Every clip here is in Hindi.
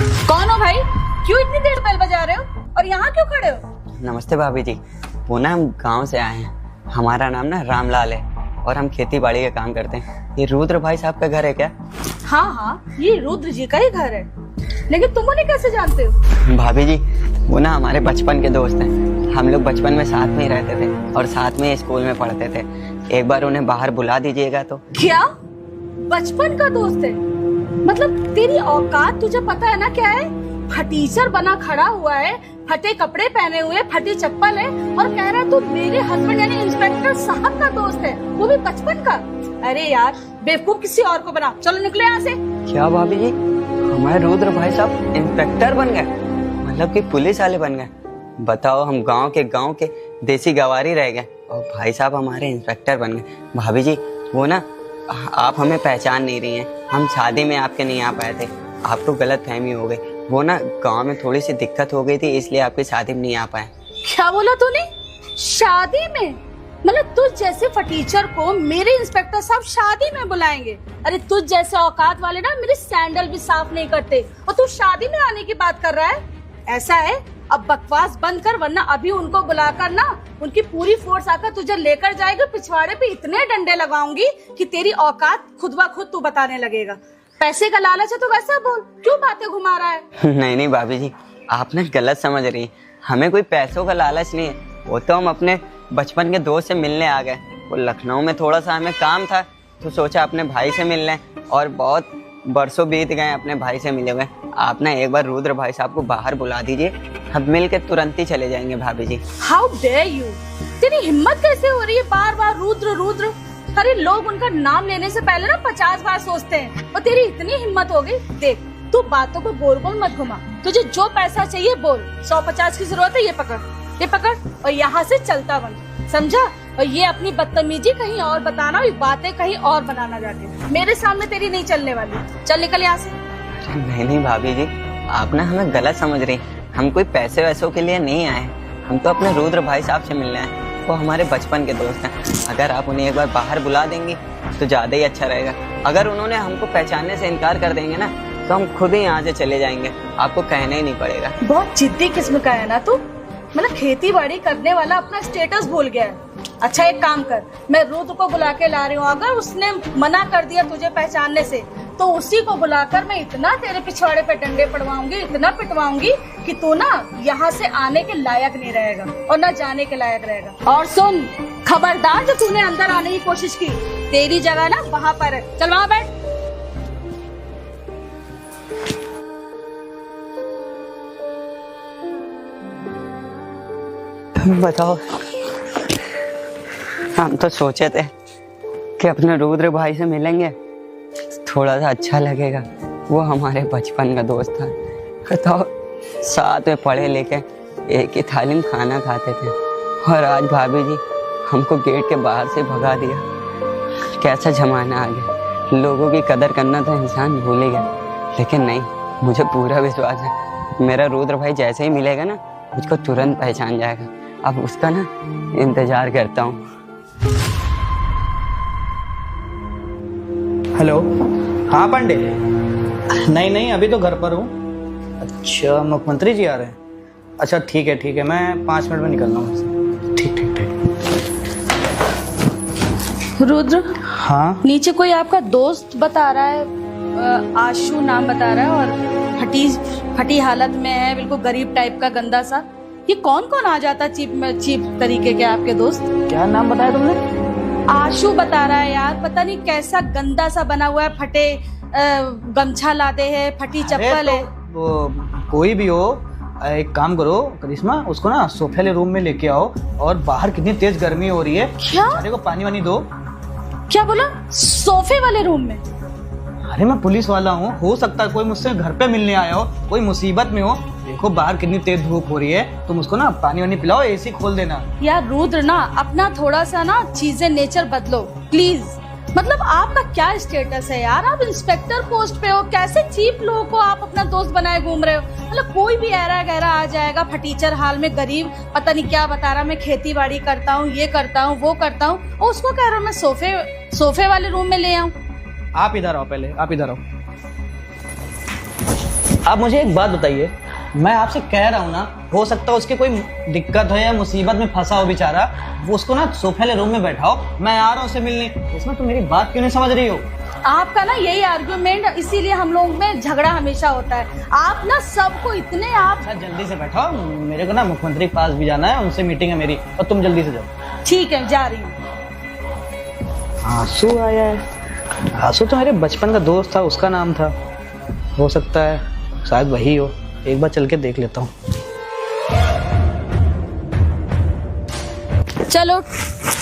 कौन हो भाई? क्यों इतनी देर बेल बजा रहे हो और यहाँ क्यों खड़े हो? नमस्ते भाभी जी। वो ना हम गांव से आए हैं। हमारा नाम ना रामलाल है और हम खेती बाड़ी का काम करते हैं। ये रुद्र भाई साहब का घर है क्या? हाँ हाँ, ये रुद्र जी का ही घर है। लेकिन तुम उन्हें कैसे जानते हो? भाभी जी, वो ना हमारे बचपन के दोस्त हैं। हम लोग बचपन में साथ में ही रहते थे और साथ में स्कूल में पढ़ते थे। एक बार उन्हें बाहर बुला दीजिएगा तो। क्या बचपन का दोस्त है? मतलब तेरी औकात तुझे पता है ना क्या है? फटीचर बना खड़ा हुआ है, फटे कपड़े पहने हुए, फटी चप्पल है और कह रहा है तू मेरे हस्बैंड यानी इंस्पेक्टर साहब का दोस्त है, वो भी बचपन का। अरे यार बेवकूफ, किसी और को बना। चलो निकले यहाँ से। क्या भाभी जी, हमारे रुद्र भाई साहब इंस्पेक्टर बन गए? मतलब कि पुलिस वाले बन गए? बताओ, हम गांव के देसी गवारी रह गए और भाई साहब हमारे इंस्पेक्टर बन गए। भाभी जी, वो ना आप हमें पहचान नहीं रही हैं। हम शादी में आपके नहीं आ पाए थे, आपको गलत फहमी हो गई। वो ना गांव में थोड़ी सी दिक्कत हो गई थी, इसलिए आपकी शादी में नहीं आ पाए। क्या बोला तूने? शादी में? मतलब तुझ जैसे फटीचर को मेरे इंस्पेक्टर साहब शादी में बुलाएंगे? अरे तुझ जैसे औकात वाले ना मेरे सैंडल भी साफ नहीं करते और तू शादी में आने की बात कर रहा है? ऐसा है, अब बकवास बंद कर, वरना अभी उनको बुलाकर ना उनकी पूरी फोर्स आकर तुझे लेकर जाएगी। पिछवाड़े पे इतने डंडे लगाऊंगी कि तेरी औकात खुद ब खुद तू बताने लगेगा। पैसे का लालच है तो वैसा बोल, क्यों बातें घुमा रहा है? नहीं भाभी जी, आप ना गलत समझ रही हैं। हमें कोई पैसों का लालच नहीं है। वो तो हम अपने बचपन के दोस्त से मिलने आ गए। वो लखनऊ में थोड़ा सा हमें काम था तो सोचा अपने भाई से मिल लें, और बहुत बरसों बीत गए अपने भाई से मिले हुए। आप ना एक बार रुद्र भाई साहब को बाहर बुला दीजिए, हम मिल के तुरंत ही चले जाएंगे। भाभी जी, हाउ डेयर यू! तेरी हिम्मत कैसे हो रही है बार बार रुद्र रुद्र? अरे लोग उनका नाम लेने से पहले ना 50 बार सोचते हैं और तेरी इतनी हिम्मत हो गई। देख, तू बातों को गोल गोल मत घुमा। तुझे जो पैसा चाहिए बोल। 150 की जरूरत है, ये पकड़ और यहाँ से चलता बन, समझा? और ये अपनी बदतमीजी कहीं और बताना, ये बातें कहीं और बनाना जाके। मेरे सामने तेरी नहीं चलने वाली। चल निकल यहाँ से। नहीं भाभी जी, आप ना हमें गलत समझ रही। हम कोई पैसे वैसों के लिए नहीं आए, हम तो अपने रुद्र भाई साहब से मिलने आए। वो हमारे बचपन के दोस्त हैं। अगर आप उन्हें एक बार बाहर बुला देंगी तो ज्यादा ही अच्छा रहेगा। अगर उन्होंने हमको पहचानने से इनकार कर देंगे ना तो हम खुद ही यहाँ से चले जाएंगे, आपको कहना ही नहीं पड़ेगा। बहुत जिद्दी किस्म का है ना तू। मतलब खेती बाड़ी करने वाला अपना स्टेटस भूल गया है। अच्छा एक काम कर, मैं रुद्र को बुला के ला रही हूँ। अगर उसने मना कर दिया तुझे पहचानने से तो उसी को बुलाकर मैं इतना तेरे पिछवाड़े पे डंडे पड़वाऊंगी, इतना पिटवाऊंगी कि तू ना यहाँ से आने के लायक नहीं रहेगा और ना जाने के लायक रहेगा। और सुन, खबरदार जो तूने अंदर आने की कोशिश की, तेरी जगह ना वहाँ पर है। चल वहाँ बैठ। बताओ, हम तो सोचे थे कि अपने रुद्र भाई से मिलेंगे, थोड़ा सा अच्छा लगेगा। वो हमारे बचपन का दोस्त था। बताओ, साथ में पढ़े लिखे एक ही थाली में खाना खाते थे, और आज भाभी जी हमको गेट के बाहर से भगा दिया। कैसा जमाना आ गया, लोगों की कदर करना तो इंसान भूल ही गया। लेकिन नहीं, मुझे पूरा विश्वास है मेरा रुद्र भाई जैसे ही मिलेगा ना मुझको तुरंत पहचान जाएगा। अब उसका ना इंतजार करता हूँ। हेलो, हाँ पांडे। नहीं, अभी तो घर पर हूँ। अच्छा, मुख्यमंत्री जी आ रहे हैं? अच्छा ठीक है, मैं 5 मिनट में निकल रहा हूँ। ठीक। रुद्र, हाँ? नीचे कोई आपका दोस्त बता रहा है, आशु नाम बता रहा है, और फटी हालत में है, बिल्कुल गरीब टाइप का, गंदा सा। ये कौन आ जाता चीप तरीके के आपके दोस्त? क्या नाम बताया तुमने? आशु बता रहा है यार, पता नहीं कैसा गंदा सा बना हुआ है, फटे गमछा लाते हैं, फटी चप्पल है। वो कोई भी हो, एक काम करो करिश्मा, उसको ना सोफे वाले रूम में लेके आओ, और बाहर कितनी तेज गर्मी हो रही है। क्या? अरे को पानी वानी दो। क्या बोला? सोफे वाले रूम में? अरे मैं पुलिस वाला हूँ, हो सकता है कोई मुझसे घर पे मिलने आया हो, कोई मुसीबत में हो। देखो बाहर कितनी तेज धूप हो रही है, तुम उसको ना पानी वानी पिलाओ, एसी खोल देना। यार रुद्र ना, अपना थोड़ा सा ना चीजें, नेचर बदलो प्लीज। मतलब आपका क्या स्टेटस है यार? आप इंस्पेक्टर पोस्ट पे हो, कैसे चीप लोगों को आप अपना दोस्त बनाए घूम रहे हो? मतलब कोई भी ऐरा गहरा आ जाएगा फटीचर हाल में, गरीब, पता नहीं क्या बता रहा, मैं खेती बाड़ी करता हूँ, ये करता हूँ, वो करता हूँ, और उसको कह रहा हूँ मैं सोफे वाले रूम में ले आऊँ। आप इधर आओ, पहले आप इधर आओ। आप मुझे एक बात बताइए, मैं आपसे कह रहा हूँ ना, हो सकता है उसके कोई दिक्कत हो या मुसीबत में फंसा हो बेचारा, वो उसको ना सोफे वाले रूम में बैठाओ, मैं आ रहा हूँ उसे मिलने। इसमें तुम मेरी बात क्यों नहीं समझ रही हो? आपका ना यही आर्गुमेंट, इसीलिए हम लोग में झगड़ा हमेशा होता है। आप ना सबको इतने आप अच्छा जल्दी से बैठो, मेरे को ना मुख्यमंत्री के पास भी जाना है, उनसे मीटिंग है मेरी, और तुम जल्दी से जाओ। ठीक है, जा रही हूँ। आंसू आया है। आंसू तो मेरे बचपन का दोस्त था, उसका नाम था, हो सकता है शायद वही हो। एक बार चल के देख लेता हूँ। चलो,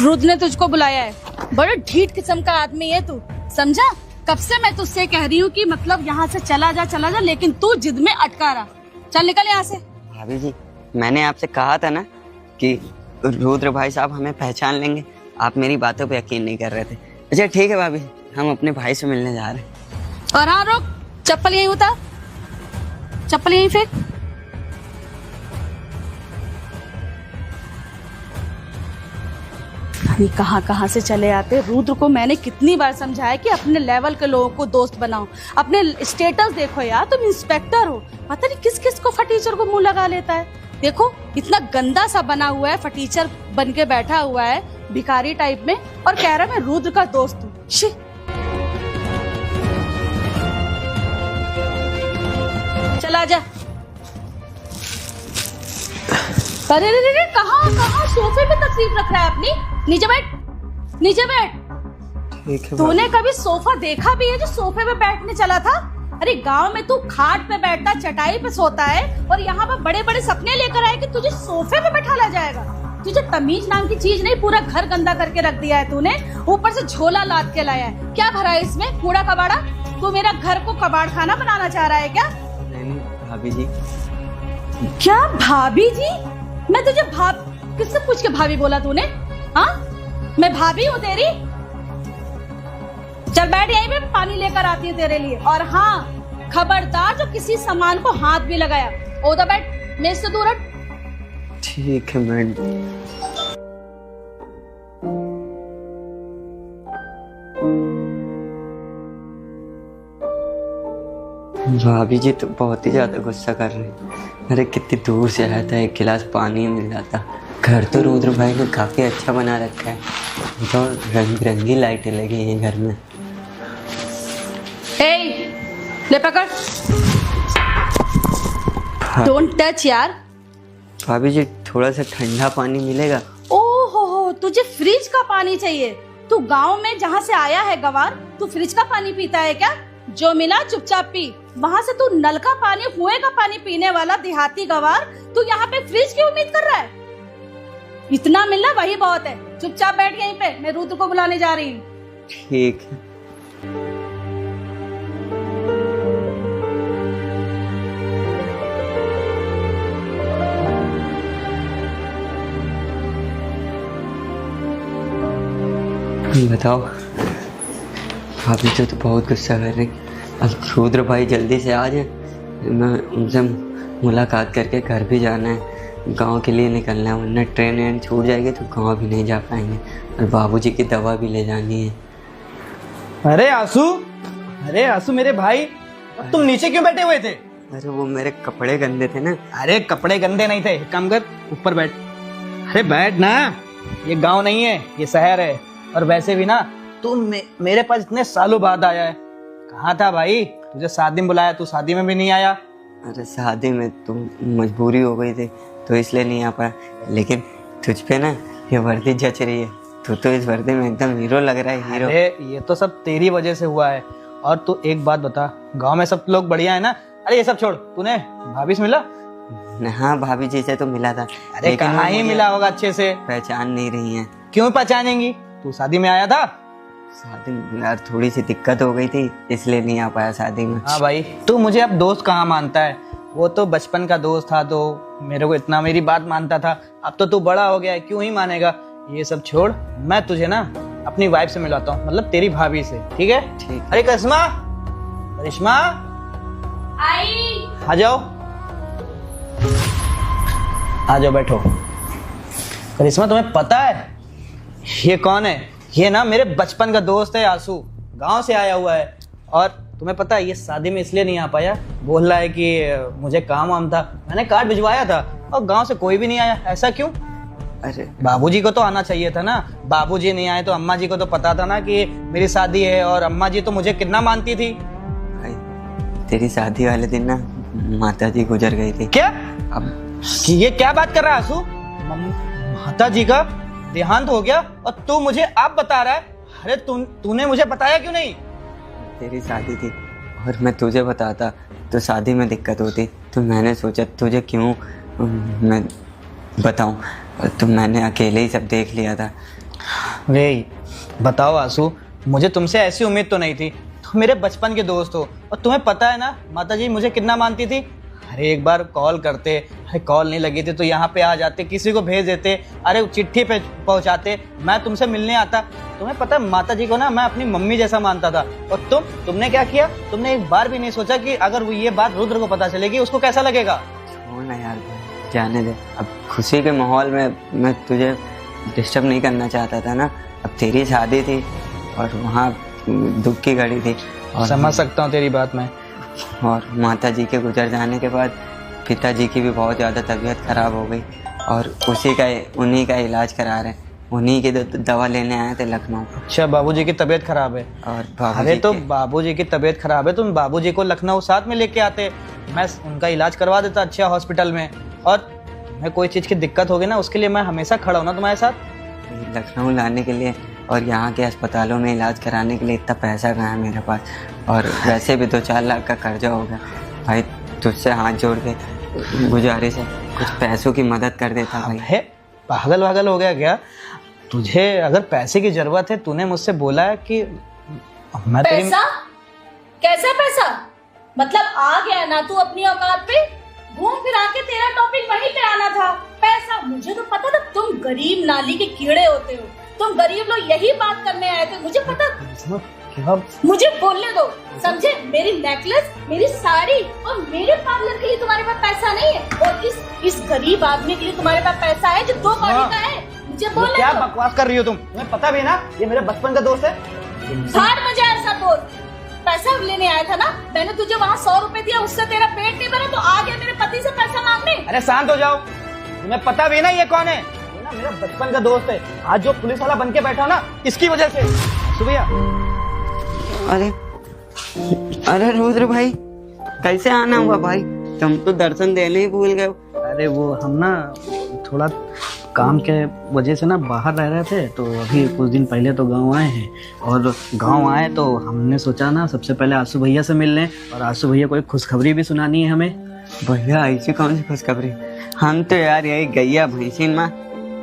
रुद्र ने तुझको बुलाया है। बड़ा ढीठ किस्म का आदमी है तू, समझा? कब से मैं तुझसे कह रही हूँ कि मतलब यहाँ से चला जा, लेकिन तू जिद में अटका रहा। चल निकल यहाँ से। भाभी जी, मैंने आपसे कहा था ना कि रुद्र भाई साहब हमें पहचान लेंगे, आप मेरी बातों पे यकीन नहीं कर रहे थे। अच्छा ठीक है भाभी, हम अपने भाई से मिलने जा रहे हैं। और हाँ रुक, चप्पल यहीं उतार, चप्पल यहीं फेंक। अभी कहाँ से चले आते। रुद्र को मैंने कितनी बार समझाया कि अपने लेवल के लोगों को दोस्त बनाओ, अपने स्टेटस देखो यार, तुम इंस्पेक्टर हो। पता नहीं किस किस को फटीचर को मुंह लगा लेता है। देखो इतना गंदा सा बना हुआ है, फटीचर बन के बैठा हुआ है भिखारी टाइप में, और कह रहा मैं रुद्र का दोस्त हूँ। शी, चला जा। अरे रे कहाँ सोफे पे तकलीफ रख रहा है अपनी? नीचे बैठ, नीचे बैठ। ठीक है। तूने कभी सोफा देखा भी है जो सोफे पे बैठने चला था? अरे गांव में तू खाट पे बैठता, चटाई पे सोता है, और यहाँ पे बड़े बड़े सपने लेकर आए कि तुझे सोफे पे बैठा ला जाएगा। तुझे तमीज नाम की चीज नहीं, पूरा घर गंदा करके रख दिया है तूने, ऊपर से झोला लाद के लाया है। क्या भरा है इसमें? कूड़ा कबाड़ा? तू मेरा घर को कबाड़ खाना बनाना चाह रहा है क्या? नहीं भाभी जी। क्या भाभी जी? मैं तुझे किससे पूछ के भाभी बोला तूने? हाँ, मैं भाभी हूँ तेरी? चल बैठ यहीं पे, पानी लेकर आती है तेरे लिए। और हाँ, खबरदार जो किसी सामान को हाथ भी लगाया। ओदा बैठ, मेज से दूर हट। ठीक है मैडम। भाभी जी तो बहुत ही ज्यादा गुस्सा कर रहे हैं। अरे कितनी दूर से आया था, एक गिलास पानी मिल जाता। घर तो रुद्र भाई ने काफी अच्छा बना रखा है, तो रंग बिरंगी लाइटें लगी हैं घर में। ले पकड़। डोंट टच यार। भाभी जी थोड़ा सा ठंडा पानी मिलेगा? ओहो, तुझे फ्रिज का पानी चाहिए? तू गांव में जहाँ से आया है गवार, तू फ्रिज का पानी पीता है क्या? जो मिला चुपचाप पी। वहाँ से तू नल का पानी, कुएं का पानी पीने वाला देहाती गवार, तू यहाँ पे फ्रिज की उम्मीद कर रहा है? इतना मिलना वही बहुत है। चुपचाप बैठ यहीं पे, मैं रुद्र को बुलाने जा रही हूँ। ठीक है। बताओ, भाभी तो बहुत गुस्सा कर रही। अब रुद्र भाई जल्दी से आ जाए, मैं उनसे मुलाकात करके घर भी जाना है, गांव के लिए निकलना है, वरना ट्रेन वेन छूट जाएगी तो गांव भी नहीं जा पाएंगे, और बाबूजी की दवा भी ले जानी है। अरे आंसू मेरे भाई, तुम नीचे क्यों बैठे हुए थे? अरे वो मेरे कपड़े गंदे थे ना। अरे कपड़े गंदे नहीं थे, एक काम कर ऊपर बैठ। अरे बैठ ना, ये गांव नहीं है, ये शहर है। और वैसे भी ना तू मेरे पास इतने सालों बाद आया है। कहाँ था भाई? तुझे शादी में बुलाया, तू शादी में भी नहीं आया। अरे शादी में तो मजबूरी हो गई थी, तो इसलिए नहीं आ पाया। लेकिन तुझ पे ना ये वर्दी जच रही है, तू तो इस वर्दी में एकदम हीरो लग रहा है, हीरो। अरे ये तो सब तेरी वजह से हुआ है। और तू एक बात बता, गांव में सब लोग बढ़िया है ना? अरे ये सब छोड़, तूने भाभी से मिला? हाँ भाभी जी से तो मिला था। अरे कहाँ ही मिला होगा अच्छे से? पहचान नहीं रही है। क्यों पहचानेंगी? तू शादी में आया था? शादी में यार थोड़ी सी दिक्कत हो गई थी, इसलिए नहीं आ पाया शादी में। हाँ भाई, तू मुझे अब दोस्त कहाँ मानता है? वो तो बचपन का दोस्त था, तो मेरे को इतना मेरी बात मानता था। अब तो तू बड़ा हो गया है, क्यों ही मानेगा? ये सब छोड़, मैं तुझे ना अपनी वाइफ से मिलाता हूँ, मतलब तेरी भाभी से, ठीक है? ठीक। अरे करिश्मा, करिश्मा आई। आ जाओ, आ जाओ, बैठो। करिश्मा तुम्हें पता है ये कौन है? ये ना मेरे बचपन का दोस्त है आंसू, गांव से आया हुआ है। और तुम्हें पता है ये शादी में इसलिए नहीं आ पाया, बोल रहा है कि मुझे काम वाम था। मैंने कार्ड भिजवाया था और गांव से कोई भी नहीं आया। ऐसा क्यों? अरे बाबूजी को तो आना चाहिए था ना। बाबूजी नहीं आए तो अम्मा जी को तो पता था ना कि मेरी शादी है, और अम्मा जी तो मुझे कितना मानती थी। भाई, तेरी शादी वाले दिन ना माता जी गुजर गई थी। क्या? अब कि ये क्या बात कर रहा है आंसू? माता जी का देहांत हो गया और तू मुझे अब बता रहा है? अरे तूने मुझे बताया क्यों नहीं? तेरी शादी थी और मैं तुझे बताता तो शादी में दिक्कत होती, तो मैंने सोचा तुझे क्यों मैं बताऊं, तो मैंने अकेले ही सब देख लिया था। रे बताओ आंसू, मुझे तुमसे ऐसी उम्मीद तो नहीं थी। तुम मेरे बचपन के दोस्त हो और तुम्हें पता है ना माता जी मुझे कितना मानती थी। अरे एक बार कॉल करते, अरे कॉल नहीं लगी थी तो यहाँ पे आ जाते, किसी को भेज देते, अरे चिट्ठी पे पहुँचाते, मैं तुमसे मिलने आता। तुम्हें पता है माता जी को ना मैं अपनी मम्मी जैसा मानता था। और तुमने क्या किया? तुमने एक बार भी नहीं सोचा कि अगर वो ये बात रुद्र को पता चलेगी उसको कैसा लगेगा? छोड़ ना यार भाई, जाने दे। अब खुशी के माहौल में मैं तुझे डिस्टर्ब नहीं करना चाहता था ना। अब तेरी शादी थी और वहाँ दुख की घड़ी थी। और समझ सकता हूँ तेरी बात मैं। और माता जी के गुजर जाने के बाद पिताजी की भी बहुत ज़्यादा तबीयत ख़राब हो गई और उन्हीं का इलाज करा रहे, उन्हीं की दवा लेने आए थे लखनऊ। अच्छा, बाबूजी की तबीयत खराब है? और अरे तो बाबूजी की तबीयत खराब है, तुम बाबूजी को लखनऊ साथ में लेके आते, मैं उनका इलाज करवा देता अच्छा हॉस्पिटल में। और तुम्हें कोई चीज़ की दिक्कत होगी ना उसके लिए मैं हमेशा खड़ा हूँ ना तुम्हारे साथ। लखनऊ लाने के लिए और यहाँ के अस्पतालों में इलाज कराने के लिए इतना पैसा कहाँ है मेरे पास, और वैसे भी 2-4 लाख का कर्जा हो गया। भाई तुझसे हाथ जोड़ के गुजारिश है, कुछ पैसों की मदद कर देता भाई। है पागल वागल हो गया क्या? तुझे अगर पैसे की जरूरत है, तूने मुझसे बोला है कि मैं पैसा? कैसा पैसा? मतलब आ गया ना तू अपनी औकात पे, घूम फिरा के तेरा टॉपिक वहीं पे आना था। पैसा? मुझे तो पता था तुम गरीब नाली के कीड़े होते हो, तुम गरीब लोग यही बात करने आए थे, मुझे पता। क्या? मुझे बोलने दो, समझे? मेरी नेकलेस, मेरी साड़ी और मेरे पार्लर के लिए तुम्हारे पास पैसा नहीं है, और इस गरीब आदमी के लिए तुम्हारे पास पैसा है जो 2 कौड़ी का है। मुझे बोलने क्या दो। बकवास कर रही हो तुम? तुम्हें पता भी ना ये मेरे बचपन का दोस्त है। झाड़ में जाए ऐसा दोस्त। पैसा लेने आया था ना, मैंने तुझे वहाँ 100 रुपए दिया, उससे तेरा पेट नहीं भरा तो आ गया मेरे पति से पैसा मांगने। अरे शांत हो जाओ, तुम्हें पता भी ना ये कौन है? ये ना मेरा बचपन का दोस्त है। आज जो पुलिस वाला बन के बैठा ना इसकी वजह से। सुबह अरे रुद्र भाई, कैसे आना हुआ भाई? तुम तो दर्शन देने ही भूल गए। अरे वो हम ना थोड़ा काम के वजह से ना बाहर रह रहे थे, तो अभी कुछ दिन पहले तो गांव आए हैं, और गांव आए तो हमने सोचा ना सबसे पहले आंसू भैया से मिल लें, और आंसू भैया को एक खुशखबरी भी सुनानी है हमें। भैया ऐसी कौन सी खुशखबरी? हम तो यार यही गैया भैंसीन माँ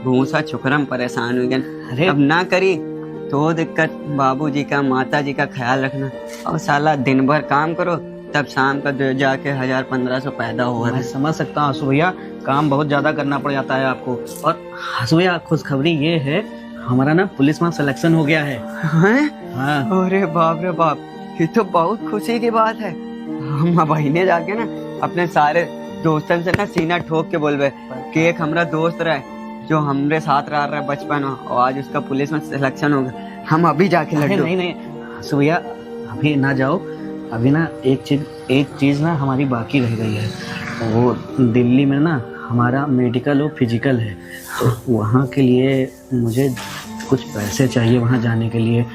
भूसा चुकरम परेशान हो गए। अरे अब ना करी तो दिक्कत, बाबूजी का माता जी का ख्याल रखना, और साला दिन भर काम करो तब शाम का जाके 1000-1500 पैदा हुआ। मैं समझ सकता हूँ आंसू भैया, काम बहुत ज्यादा करना पड़ जाता है आपको। और आंसू भैया खुशखबरी ये है, हमारा ना पुलिस में सिलेक्शन हो गया है। हाँ। अरे बाप रे बाप, ये तो बहुत खुशी की बात है। हम बहने जाके ना अपने सारे दोस्तन से ना सीना ठोक के बोलबे कि एक हमारा दोस्त रहे जो हमरे साथ रह रहा है बचपन में, और आज उसका पुलिस में सिलेक्शन हो गया। हम अभी जाके लड्डू। नहीं आंसू भैया अभी ना जाओ, अभी ना एक चीज ना हमारी बाकी रह गई है। वो दिल्ली में ना हमारा मेडिकल और फिजिकल है, तो वहाँ के लिए मुझे कुछ पैसे चाहिए वहाँ जाने के लिए।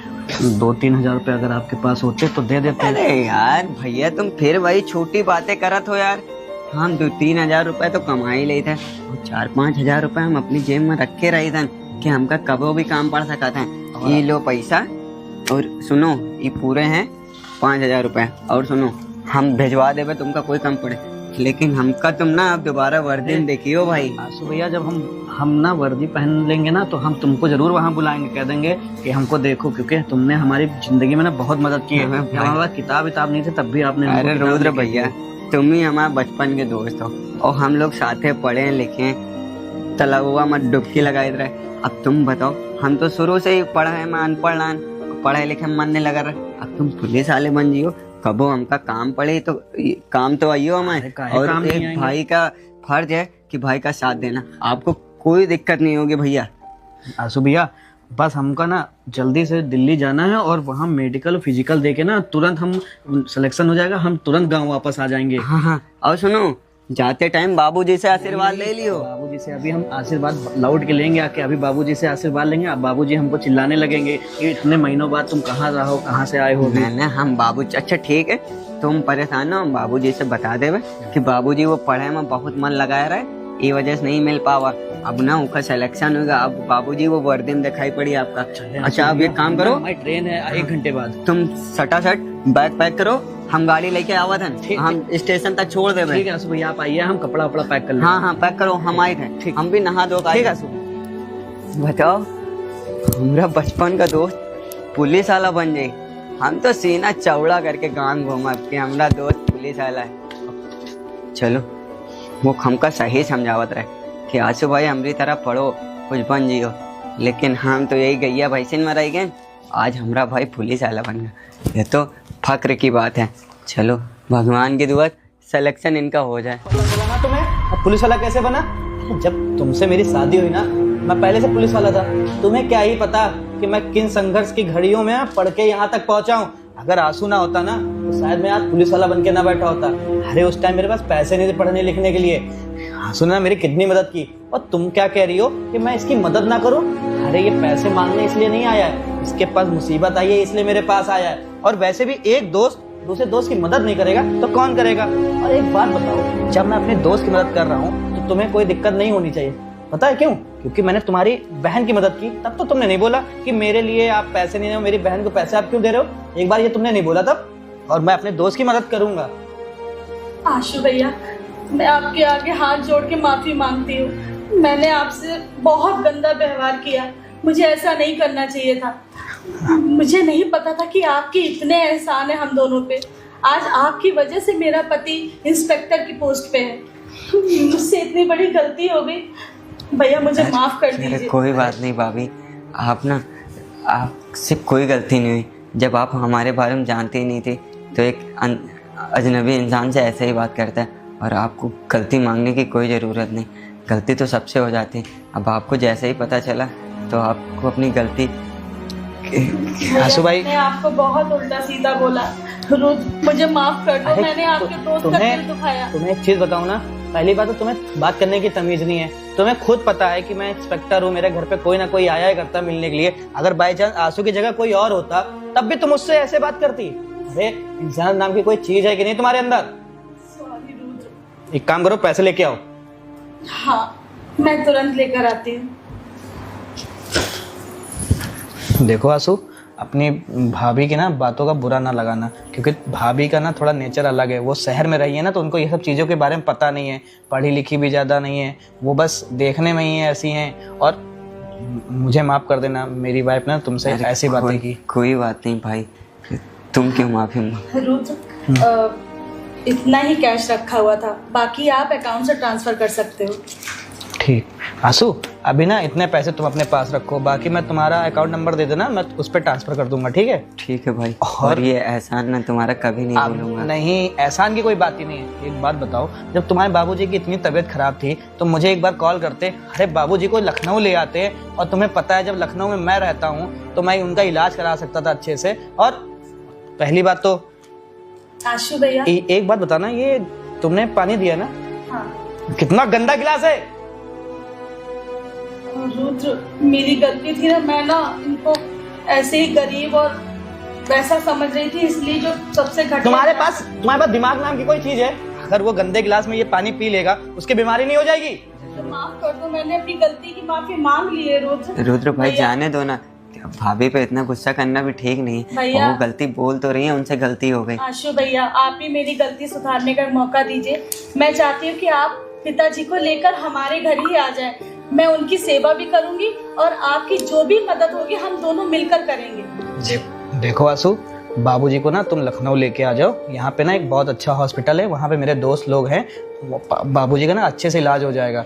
2-3 हजार रुपये अगर आपके पास होते तो दे देते। अरे यार भैया, तुम फिर वही छोटी बातें करत हो यार। हम 2-3 हजार रुपए तो कमा ही ले थे, और 4-5 हजार रुपए हम अपनी जेब में रख के रही थे कि हमका कबो भी काम पड़ सका था। ये लो पैसा, और सुनो ये पूरे हैं 5000 रुपए, और सुनो हम भिजवा देवे तुमका कोई कम पड़े, लेकिन हमका तुम ना अब दोबारा वर्दी देखियो भाई। आंसू भैया जब हम ना वर्दी पहन लेंगे ना तो हम तुमको जरूर वहाँ बुलाएंगे, कह देंगे कि हमको देखो, क्योंकि तुमने हमारी जिंदगी में ना बहुत मदद की है। हमारा किताब नहीं थे तब भी आपने। अरे रुद्र भैया, तुम ही हमारे बचपन के दोस्त हो, और हम लोग साथे पढ़े लिखे, तलाबुआ में डुबकी लगाए रहे। अब तुम बताओ, हम तो शुरू से ही पढ़े में अनपढ़ लान, पढ़े लिखे मन नहीं लगा रहा। अब तुम पुलिस वाले बन जियो, कबो हमका काम पड़े तो काम तो आइयो हमारे। और एक भाई का फर्ज है कि भाई का साथ देना। आपको कोई दिक्कत नहीं होगी भैया। आंसू भैया बस हमका ना जल्दी से दिल्ली जाना है और वहाँ मेडिकल फिजिकल देके ना तुरंत हम सिलेक्शन हो जाएगा, हम तुरंत गांव वापस आ जाएंगे। हाँ हाँ, और सुनो, जाते टाइम बाबूजी से आशीर्वाद ले लियो। बाबूजी से अभी हम आशीर्वाद लौट के लेंगे आके, अभी बाबूजी से आशीर्वाद लेंगे। अब बाबूजी हमको चिल्लाने लगेंगे कि इतने महीनों बाद तुम कहाँ रहो, कहाँ से आए हो। मैंने हम बाबू, अच्छा ठीक है, तुम परेशान हो, हम बाबूजी से बता देवे कि बाबूजी वो पढ़ाई में बहुत मन लगाया रहे, ये वजह से नहीं मिल पावा। अब ना उनका सिलेक्शन होगा, अब बाबूजी वो वर्दी में दिखाई पड़ी आपका। अच्छा अब एक काम करो, हमारी ट्रेन है 1 घंटे बाद। तुम सटासट बैग पैक करो, हम गाड़ी लेके आवा था, हम स्टेशन तक छोड़ देवे। ठीक है आंसू भैया, आप आइए, हम कपड़ा वपड़ा पैक कर लेंगे। हाँ हाँ पैक करो, हम आए थे। ठीक, हम भी नहा धो ठीक है आंसू। बताओ, हमारा बचपन का दोस्त पुलिस वाला बन जाए। हम तो सीना चौड़ा करके गांव घूमा कि हमारा दोस्त पुलिस वाला है। चलो वो हमका सही समझावत रहे कि आंसू भाई हमारी तरह पढ़ो, कुछ बन जियो, लेकिन हम तो यही गैया भैंसिन में रह गए, आज हमारा भाई पुलिस वाला बन गया। ये तो फक्र की बात है। चलो भगवान की दुआ सिलेक्शन इनका हो जाए। बना तुम्हें, अब पुलिस वाला कैसे बना? जब तुमसे मेरी शादी हुई ना, मैं पहले से पुलिस वाला था। तुम्हें क्या ही पता कि मैं किन संघर्ष की घड़ियों में पढ़ के यहाँ तक पहुंचा हूँ। अगर आंसू ना होता ना तो शायद मैं आज पुलिस वाला बन के ना बैठा होता। अरे उस टाइम मेरे पास पैसे नहीं थे पढ़ने लिखने के लिए। आंसू ने मेरी कितनी मदद की, और तुम क्या कह रही हो कि मैं इसकी मदद ना करूं? अरे ये पैसे मांगने इसलिए नहीं आया है, इसके पास मुसीबत आई है इसलिए मेरे पास आया है। और वैसे भी एक दोस्त दूसरे दोस्त की मदद नहीं करेगा तो कौन करेगा? और एक बात बताओ, जब मैं अपने दोस्त की मदद कर रहा हूँ तो तुम्हें कोई दिक्कत नहीं होनी चाहिए। पता है क्यों? क्योंकि मैंने तुम्हारी बहन की मदद की, तब तो तुमने नहीं बोला कि मेरे लिए आप पैसे नहीं दे, मेरी बहन को पैसे आप क्यों दे रहे हो। एक बार ये तुमने नहीं बोला तब, और मैं अपने दोस्त की मदद करूंगा। आशु भैया, मैं आपके आगे हाथ जोड़ के माफी मांगती हूँ। मैंने आपसे बहुत गंदा व्यवहार किया, मुझे ऐसा नहीं करना चाहिए था। मुझे नहीं पता था कि आपके इतने एहसान है हम दोनों पे। आज आपकी वजह से मेरा पति इंस्पेक्टर की पोस्ट पे है। मुझसे इतनी बड़ी गलती हो गई भैया, मुझे माफ कर दीजिए। कोई बात नहीं भाभी, आप ना, आपसे कोई गलती नहीं हुई। जब आप हमारे बारे में जानते ही नहीं थे तो एक अजनबी इंसान से ऐसे ही बात करता है, और आपको गलती मांगने की कोई ज़रूरत नहीं। गलती तो सबसे हो जाती है। अब आपको जैसे ही पता चला तो आपको अपनी गलती। आंसू भाई, मैंने आपको बहुत उल्टा सीधा बोला, मुझे माफ कर दो। मैंने आपके दोस्त का दिल दुखाया। तुम्हें एक चीज बताऊं ना, पहली बात तो तुम्हें बात करने की तमीज नहीं है। तुम्हें खुद पता है कि मैं इंस्पेक्टर हूँ, मेरे घर पे कोई ना कोई आया ही करता मिलने के लिए। अगर बाई चांस आंसू की जगह कोई और होता तब भी तुम उससे ऐसे बात करती। अरे इंसान नाम की कोई चीज है कि नहीं तुम्हारे अंदर? सॉरी रुद्र। एक काम करो, पैसे लेके आओ। हाँ, मैं तुरंत लेकर आती हूँ। देखो आंसू, अपनी भाभी की ना बातों का बुरा ना लगाना, क्योंकि भाभी का ना थोड़ा नेचर अलग है। वो शहर में रही है ना, तो उनको ये सब चीज़ों के बारे में पता नहीं है, पढ़ी लिखी भी ज़्यादा नहीं है, वो बस देखने में ही ऐसी हैं। और मुझे माफ़ कर देना, मेरी वाइफ ने तुमसे ऐसी बातें की। कोई बात नहीं भाई, तुम क्यों माफी मांग। रुद्र, इतना ही कैश रखा हुआ था, बाकी आप अकाउंट से ट्रांसफर कर सकते हो। ठीक आंसू, अभी ना इतने पैसे तुम अपने पास रखो, बाकी मैं तुम्हारा अकाउंट नंबर दे देना, मैं उस पर ट्रांसफर कर दूंगा। ठीक है? ठीक है भाई। और ये एहसान ना तुम्हारा कभी नहीं भूलूंगा। नहीं, एहसान की कोई बात ही नहीं है। एक बात बताओ, जब तुम्हारे बाबूजी की इतनी तबीयत खराब थी तो मुझे एक बार कॉल करते, अरे बाबूजी को लखनऊ ले आते। और तुम्हें पता है जब लखनऊ में मैं रहता हूँ तो मैं उनका इलाज करा सकता था अच्छे से। और पहली बात तो आशु भैया, एक बात बताना, ये तुमने पानी दिया ना, हाँ। कितना गंदा गिलास है। रुद्र, मेरी गलती थी ना, मैं ना इनको ऐसे ही गरीब और वैसा समझ रही थी, इसलिए जो सबसे घटिया। तुम्हारे पास दिमाग नाम की कोई चीज है? अगर वो गंदे गिलास में ये पानी पी लेगा उसकी बीमारी नहीं हो जाएगी? तो माफ कर दो, मैंने अपनी गलती की माफी मांग ली है। रुद्र भाई जाने दो ना, भाभी पे इतना गुस्सा करना भी ठीक नहीं है। भैया, वो गलती बोल तो रही है, उनसे गलती हो गई। आशु भैया, आप ही मेरी गलती सुधारने का मौका दीजिए। मैं चाहती हूँ कि आप पिताजी को लेकर हमारे घर ही आ जाएं। मैं उनकी सेवा भी करूंगी और आपकी जो भी मदद होगी हम दोनों मिलकर करेंगे। देखो आंसू, बाबूजी को ना तुम लखनऊ लेके आ जाओ। यहाँ पे ना एक बहुत अच्छा हॉस्पिटल है, वहाँ पे मेरे दोस्त लोग हैं, बाबूजी का ना अच्छे से इलाज हो जाएगा।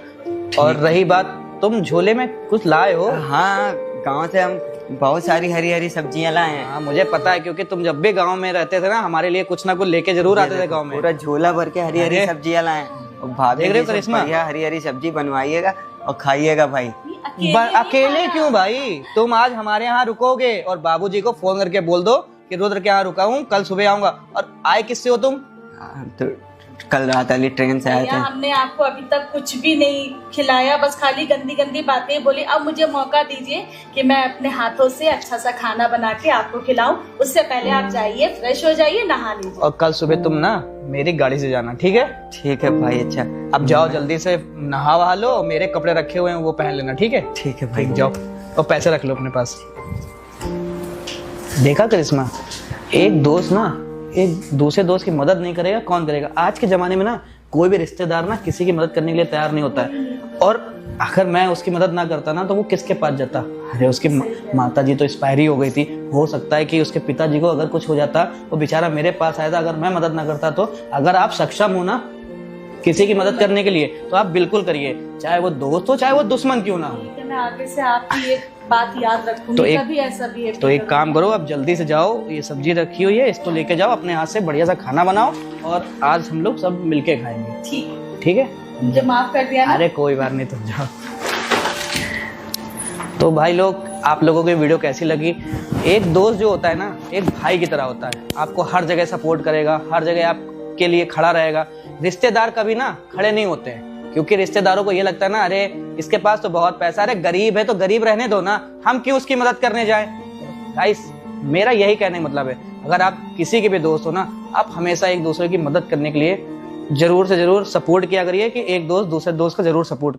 और रही बात, तुम झोले में कुछ लाए हो? हाँ, गांव से हम बहुत सारी हरी हरी सब्जियां लाए हैं। हाँ मुझे पता है, क्योंकि तुम जब भी गांव में रहते थे ना हमारे लिए कुछ ना कुछ लेके जरूर आते थे गांव में। पूरा झोला भर के हरी हरी सब्जियां लाए हैं। और भाभी देख रहे हो करिश्मा, हरी हरी सब्जी बनवाइएगा और खाइएगा भाई। अकेले क्यों भाई? तुम आज हमारे यहाँ रुकोगे और बाबूजी को फोन करके बोल दो कि रुद्र के यहाँ रुका हूँ, कल सुबह आऊंगा। और आए किससे हो तुम? तो कल रात वाली ट्रेन से आए भैया थे। हमने आपको अभी तक कुछ भी नहीं खिलाया, बस खाली गंदी गंदी बातें बोली। अब मुझे मौका दीजिए कि मैं अपने हाथों से अच्छा सा खाना बना के आपको खिलाऊं। उससे पहले आप जाइए, फ्रेश हो जाइए, नहा लीजिए। और कल सुबह तुम ना मेरी गाड़ी से जाना, ठीक है? ठीक है भाई। अच्छा अब जाओ जल्दी से नहा वहा लो, मेरे कपड़े रखे हुए हैं वो पहन लेना, ठीक है? ठीक है भाई। जाओ और पैसे रख लो अपने पास। देखा करिश्मा, एक दोस्त ना एक दूसरे दोस्त की मदद नहीं करेगा, कौन करेगा? आज के जमाने में ना कोई भी रिश्तेदार ना किसी की मदद करने के लिए तैयार नहीं होता है। और अगर मैं उसकी मदद ना करता ना तो वो किसके पास जाता? अरे उसकी माता जी तो एक्सपायरी हो गई थी, हो सकता है कि उसके पिताजी को अगर कुछ हो जाता वो बेचारा मेरे पास आया था, अगर मैं मदद ना करता तो। अगर आप सक्षम हो ना किसी की मदद करने के लिए तो आप बिल्कुल करिए, चाहे वो दोस्त हो चाहे वो दुश्मन क्यों ना हो। ठीक है, मैं आगे से आपकी एक बात याद रखूंगी, तो कभी ऐसा भी तो एक काम करो, अब जल्दी से जाओ, ये सब्जी रखी हुई है इसको लेके जाओ, अपने हाथ से बढ़िया सा खाना बनाओ और आज हम लोग सब मिलके खाएंगे, ठीक ठीक है? मुझे माफ कर दिया ना? अरे कोई बात नहीं, तुम जाओ। तो भाई लोग, आप लोगों की वीडियो कैसी लगी? एक दोस्त जो होता है ना एक भाई की तरह होता है, आपको हर जगह सपोर्ट करेगा, हर जगह आपके लिए खड़ा रहेगा। रिश्तेदार कभी ना खड़े नहीं होते हैं, क्योंकि रिश्तेदारों को ये लगता है ना, अरे इसके पास तो बहुत पैसा, अरे गरीब है तो गरीब रहने दो ना, हम क्यों उसकी मदद करने जाएं? गाइस, मेरा यही कहने का मतलब है, अगर आप किसी के भी दोस्त हो ना, आप हमेशा एक दूसरे की मदद करने के लिए जरूर से जरूर सपोर्ट किया करिए कि एक दोस्त दूसरे दोस्त का जरूर सपोर्ट